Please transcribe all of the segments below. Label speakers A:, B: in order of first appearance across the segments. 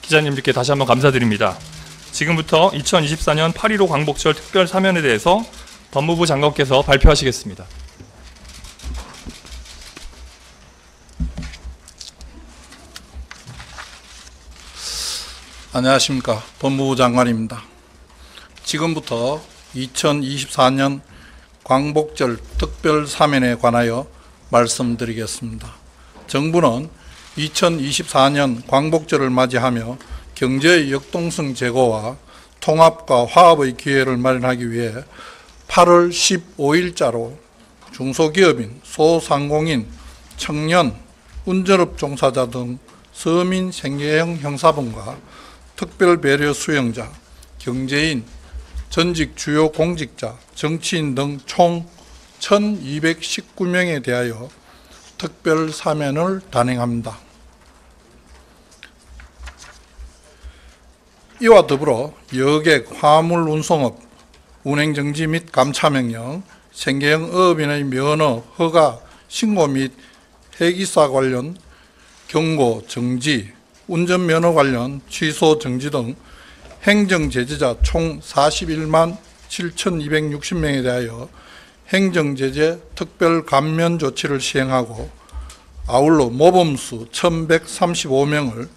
A: 기자님들께 다시 한번 감사드립니다. 지금부터 2024년 8.15 광복절 특별 사면에 대해서 법무부 장관께서 발표하시겠습니다.
B: 안녕하십니까. 법무부 장관입니다. 지금부터 2024년 광복절 특별 사면에 관하여 말씀드리겠습니다. 정부는 2024년 광복절을 맞이하며 경제의 역동성 제고와 통합과 화합의 기회를 마련하기 위해 8월 15일자로 중소기업인, 소상공인, 청년, 운전업 종사자 등 서민 생계형 형사범과 특별 배려 수용자, 경제인, 전직 주요 공직자, 정치인 등 총 1219명에 대하여 특별 사면을 단행합니다. 이와 더불어 여객, 화물 운송업, 운행정지 및 감차명령, 생계형 어업인의 면허, 허가, 신고 및 해기사 관련 경고, 정지, 운전면허 관련 취소, 정지 등 행정제재자 총 41만 7,260명에 대하여 행정제재 특별 감면 조치를 시행하고, 아울러 모범수 1,135명을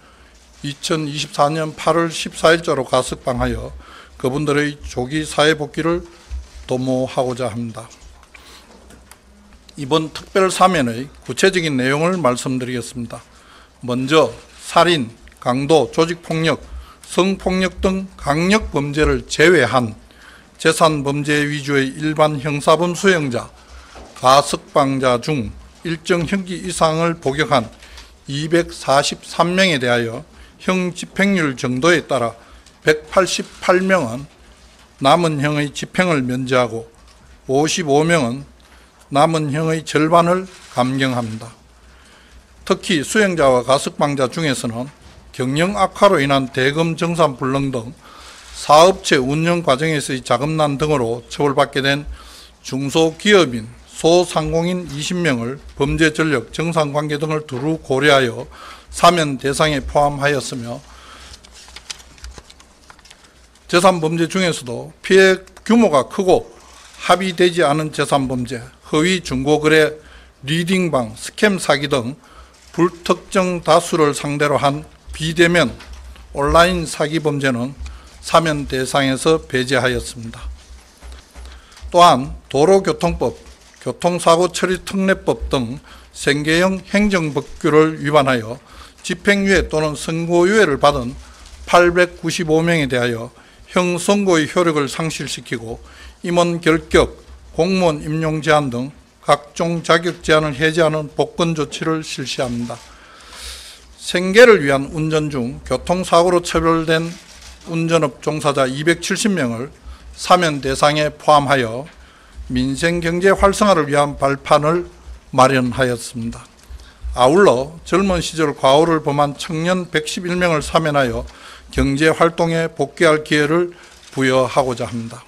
B: 2024년 8월 14일자로 가석방하여 그분들의 조기 사회복귀를 도모하고자 합니다. 이번 특별 사면의 구체적인 내용을 말씀드리겠습니다. 먼저 살인, 강도, 조직폭력, 성폭력 등 강력범죄를 제외한 재산범죄 위주의 일반 형사범 수용자, 가석방자 중 일정 형기 이상을 복역한 243명에 대하여 형 집행률 정도에 따라 188명은 남은 형의 집행을 면제하고 55명은 남은 형의 절반을 감경합니다. 특히 수용자와 가석방자 중에서는 경영 악화로 인한 대금 정산 불능 등 사업체 운영 과정에서의 자금난 등으로 처벌받게 된 중소기업인, 소상공인 20명을 범죄 전력, 정상관계 등을 두루 고려하여 사면 대상에 포함하였으며, 재산범죄 중에서도 피해 규모가 크고 합의되지 않은 재산범죄, 허위 중고거래, 리딩방, 스캠 사기 등 불특정 다수를 상대로 한 비대면 온라인 사기 범죄는 사면 대상에서 배제하였습니다. 또한 도로교통법, 교통사고처리특례법 등 생계형 행정법규를 위반하여 집행유예 또는 선고유예를 받은 895명에 대하여 형선고의 효력을 상실시키고 임원 결격, 공무원 임용 제한 등 각종 자격 제한을 해제하는 복권 조치를 실시합니다. 생계를 위한 운전 중 교통사고로 처벌된 운전업 종사자 270명을 사면 대상에 포함하여 민생경제 활성화를 위한 발판을 마련하였습니다. 아울러 젊은 시절 과오를 범한 청년 111명을 사면하여 경제활동에 복귀할 기회를 부여하고자 합니다.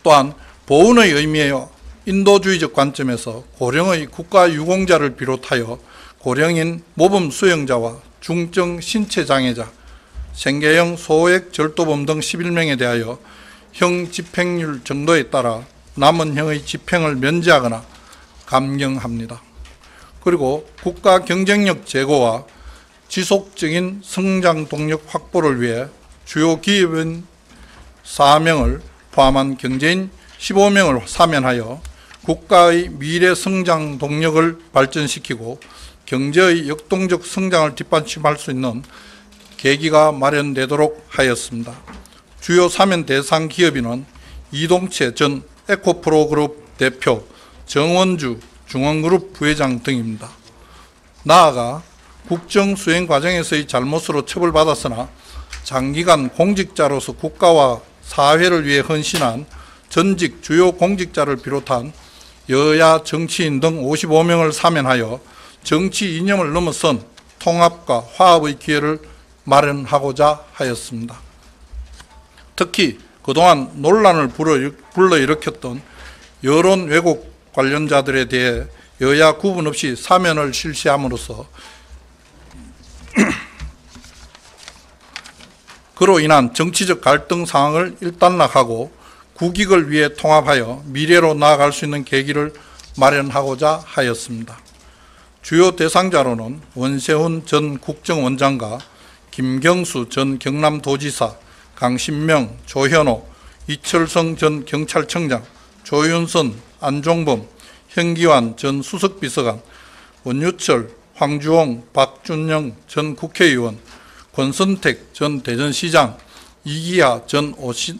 B: 또한 보훈의 의미와 인도주의적 관점에서 고령의 국가유공자를 비롯하여 고령인 모범 수용자와 중증 신체장애자, 생계형 소액 절도범 등 11명에 대하여 형 집행률 정도에 따라 남은 형의 집행을 면제하거나 감경합니다. 그리고 국가 경쟁력 제고와 지속적인 성장 동력 확보를 위해 주요 기업인 4명을 포함한 경제인 15명을 사면하여 국가의 미래 성장 동력을 발전시키고 경제의 역동적 성장을 뒷받침할 수 있는 계기가 마련되도록 하였습니다. 주요 사면 대상 기업인은 이동채 전 에코프로그룹 대표, 정원주 중원그룹 부회장 등입니다. 나아가 국정수행 과정에서의 잘못으로 처벌받았으나 장기간 공직자로서 국가와 사회를 위해 헌신한 전직 주요 공직자를 비롯한 여야 정치인 등 55명을 사면하여 정치 이념을 넘어선 통합과 화합의 기회를 마련하고자 하였습니다. 특히 그동안 논란을 불러일으켰던 여론 왜곡 관련자들에 대해 여야 구분 없이 사면을 실시함으로써 그로 인한 정치적 갈등 상황을 일단락하고 국익을 위해 통합하여 미래로 나아갈 수 있는 계기를 마련하고자 하였습니다. 주요 대상자로는 원세훈 전 국정원장과 김경수 전 경남도지사, 강신명, 조현오, 이철성 전 경찰청장, 조윤선, 안종범, 현기환 전 수석비서관, 원유철, 황주홍, 박준영 전 국회의원, 권선택 전 대전시장, 이기하 전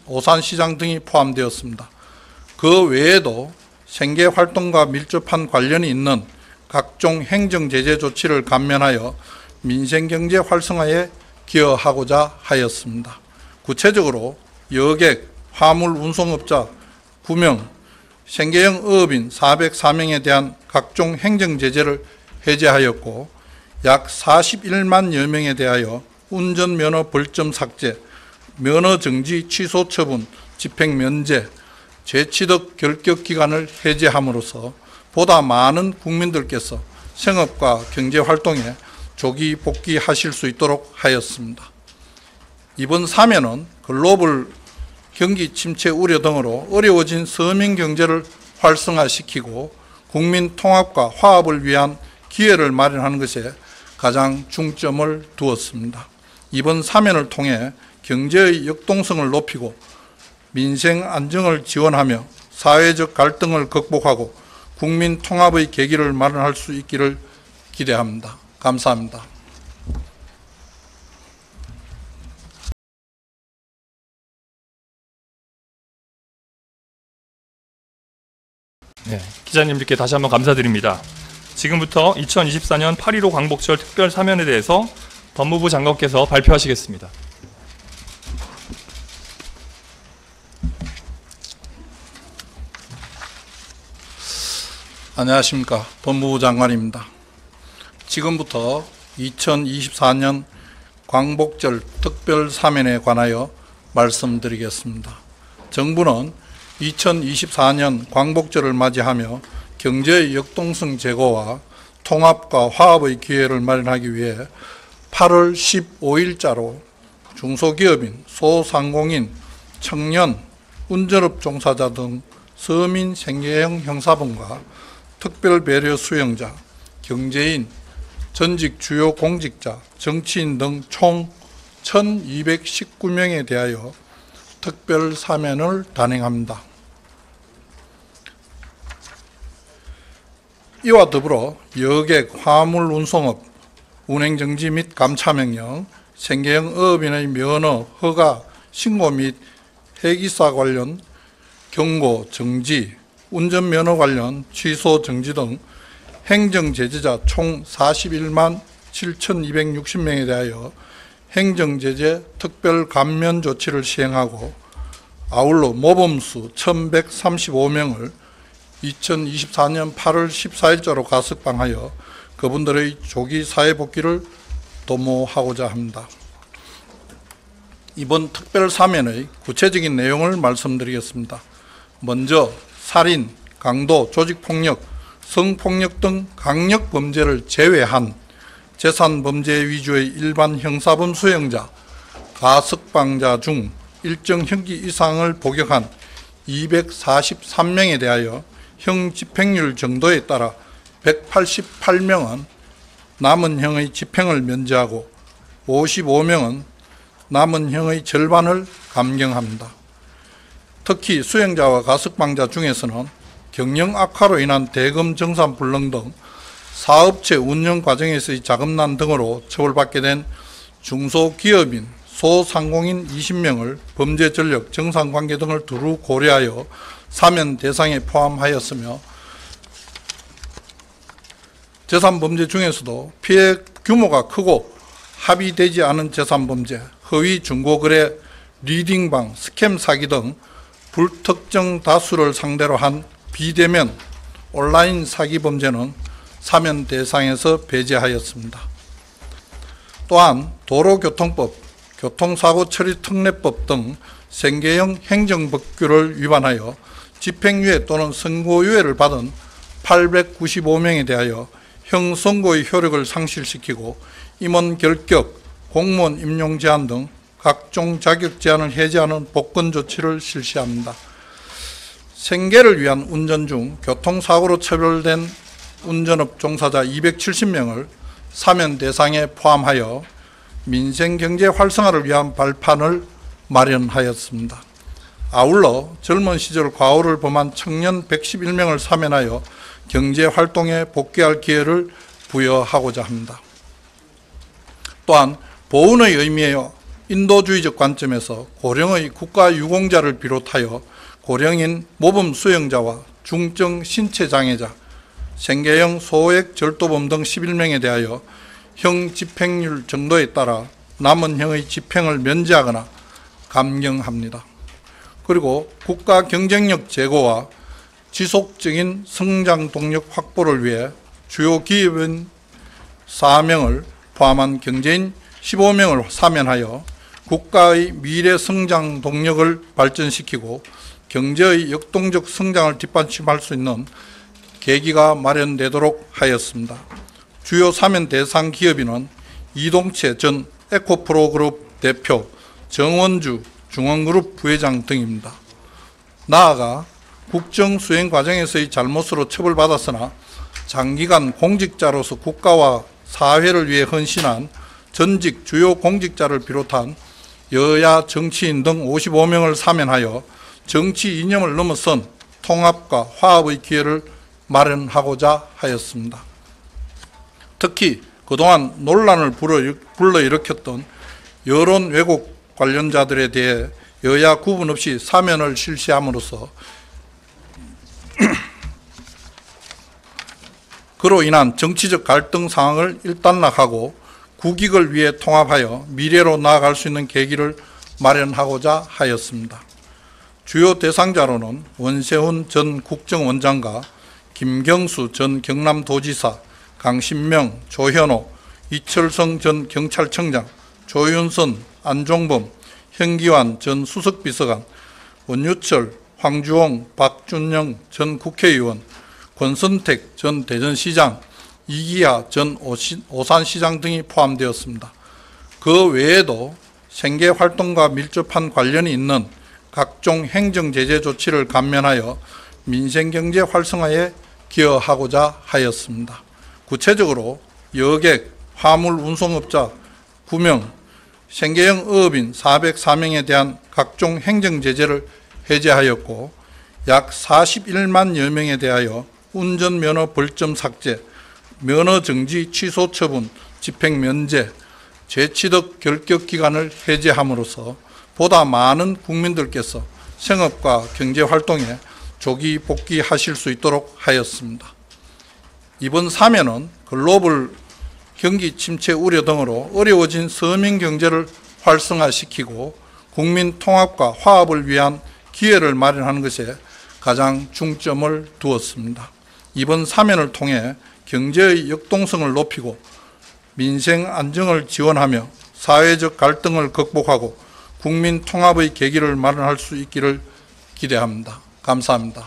B: 오산시장 등이 포함되었습니다. 그 외에도 생계활동과 밀접한 관련이 있는 각종 행정제재 조치를 감면하여 민생경제 활성화에 기여하고자 하였습니다. 구체적으로 여객, 화물 운송업자 9명, 생계형 어업인 404명에 대한 각종 행정제재를 해제하였고 약 41만여 명에 대하여 운전면허 벌점 삭제, 면허 정지 취소 처분, 집행 면제, 재취득 결격 기간을 해제함으로써 보다 많은 국민들께서 생업과 경제활동에 조기 복귀하실 수 있도록 하였습니다. 이번 사면은 글로벌 경기 침체 우려 등으로 어려워진 서민 경제를 활성화시키고 국민 통합과 화합을 위한 기회를 마련하는 것에 가장 중점을 두었습니다. 이번 사면을 통해 경제의 역동성을 높이고 민생 안정을 지원하며 사회적 갈등을 극복하고 국민 통합의 계기를 마련할 수 있기를 기대합니다. 감사합니다.
A: 네, 기자님들께 다시 한번 감사드립니다. 지금부터 2024년 8.15 광복절 특별 사면에 대해서 법무부 장관께서 발표하시겠습니다.
B: 안녕하십니까. 법무부 장관입니다. 지금부터 2024년 광복절 특별 사면에 관하여 말씀드리겠습니다. 정부는 2024년 광복절을 맞이하며 경제의 역동성 제고와 통합과 화합의 기회를 마련하기 위해 8월 15일자로 중소기업인, 소상공인, 청년, 운전업 종사자 등 서민 생계형 형사범과 특별 배려 수용자, 경제인, 전직 주요 공직자, 정치인 등 총 1,219명에 대하여 특별 사면을 단행합니다. 이와 더불어 여객, 화물 운송업, 운행정지 및 감차명령, 생계형 어업인의 면허, 허가, 신고 및 해기사 관련 경고, 정지, 운전면허 관련 취소, 정지 등 행정제재자 총 41만 7,260명에 대하여 행정제재 특별 감면 조치를 시행하고 아울러 모범수 1,135명을 2024년 8월 14일자로 가석방하여 그분들의 조기 사회복귀를 도모하고자 합니다. 이번 특별 사면의 구체적인 내용을 말씀드리겠습니다. 먼저 살인, 강도, 조직폭력, 성폭력 등 강력범죄를 제외한 재산범죄 위주의 일반 형사범 수용자, 가석방자 중 일정 형기 이상을 복역한 243명에 대하여 형 집행률 정도에 따라 188명은 남은 형의 집행을 면제하고 55명은 남은 형의 절반을 감경합니다. 특히 수용자와 가석방자 중에서는 경영 악화로 인한 대금 정산 불능 등 사업체 운영 과정에서의 자금난 등으로 처벌받게 된 중소기업인, 소상공인 20명을 범죄 전력, 정상관계 등을 두루 고려하여 사면 대상에 포함하였으며 재산범죄 중에서도 피해 규모가 크고 합의되지 않은 재산범죄, 허위 중고거래, 리딩방, 스캠 사기 등 불특정 다수를 상대로 한 비대면 온라인 사기 범죄는 사면 대상에서 배제하였습니다. 또한 도로교통법, 교통사고 처리 특례법 등 생계형 행정법규를 위반하여 집행유예 또는 선고유예를 받은 895명에 대하여 형선고의 효력을 상실시키고 임원 결격, 공무원 임용 제한 등 각종 자격 제한을 해제하는 복권 조치를 실시합니다. 생계를 위한 운전 중 교통사고로 처벌된 운전업 종사자 270명을 사면 대상에 포함하여 민생경제 활성화를 위한 발판을 마련하였습니다. 아울러 젊은 시절 과오를 범한 청년 111명을 사면하여 경제활동에 복귀할 기회를 부여하고자 합니다. 또한 보훈의 의미에요. 인도주의적 관점에서 고령의 국가유공자를 비롯하여 고령인 모범 수용자와 중증 신체장애자, 생계형 소액 절도범 등 11명에 대하여 형 집행률 정도에 따라 남은 형의 집행을 면제하거나 감경합니다. 그리고 국가 경쟁력 제고와 지속적인 성장 동력 확보를 위해 주요 기업인 4명을 포함한 경제인 15명을 사면하여 국가의 미래 성장 동력을 발전시키고 경제의 역동적 성장을 뒷받침할 수 있는 계기가 마련되도록 하였습니다. 주요 사면 대상 기업인은 이동채 전 에코프로그룹 대표, 정원주 중원그룹 부회장 등입니다. 나아가 국정 수행 과정에서의 잘못으로 처벌받았으나 장기간 공직자로서 국가와 사회를 위해 헌신한 전직 주요 공직자를 비롯한 여야 정치인 등 55명을 사면하여 정치 이념을 넘어선 통합과 화합의 기회를 마련하고자 하였습니다. 특히 그동안 논란을 불러일으켰던 여론 왜곡 관련자들에 대해 여야 구분 없이 사면을 실시함으로써 그로 인한 정치적 갈등 상황을 일단락하고 국익을 위해 통합하여 미래로 나아갈 수 있는 계기를 마련하고자 하였습니다. 주요 대상자로는 원세훈 전 국정원장과 김경수 전 경남도지사, 강신명, 조현오, 이철성 전 경찰청장, 조윤선, 안종범, 현기환 전 수석비서관, 원유철, 황주홍, 박준영 전 국회의원, 권선택 전 대전시장, 이기하 전 오산시장 등이 포함되었습니다. 그 외에도 생계활동과 밀접한 관련이 있는 각종 행정제재 조치를 감면하여 민생경제 활성화에 기여하고자 하였습니다. 구체적으로 여객, 화물 운송업자 9명, 생계형 어업인 404명에 대한 각종 행정제재를 해제하였고 약 41만여 명에 대하여 운전면허 벌점 삭제, 면허정지 취소 처분, 집행 면제, 죄취득 결격 기간을 해제함으로써 보다 많은 국민들께서 생업과 경제활동에 조기 복귀하실 수 있도록 하였습니다. 이번 사면은 글로벌 경기 침체 우려 등으로 어려워진 서민 경제를 활성화시키고 국민 통합과 화합을 위한 기회를 마련하는 것에 가장 중점을 두었습니다. 이번 사면을 통해 경제의 역동성을 높이고 민생 안정을 지원하며 사회적 갈등을 극복하고 국민 통합의 계기를 마련할 수 있기를 기대합니다. 감사합니다.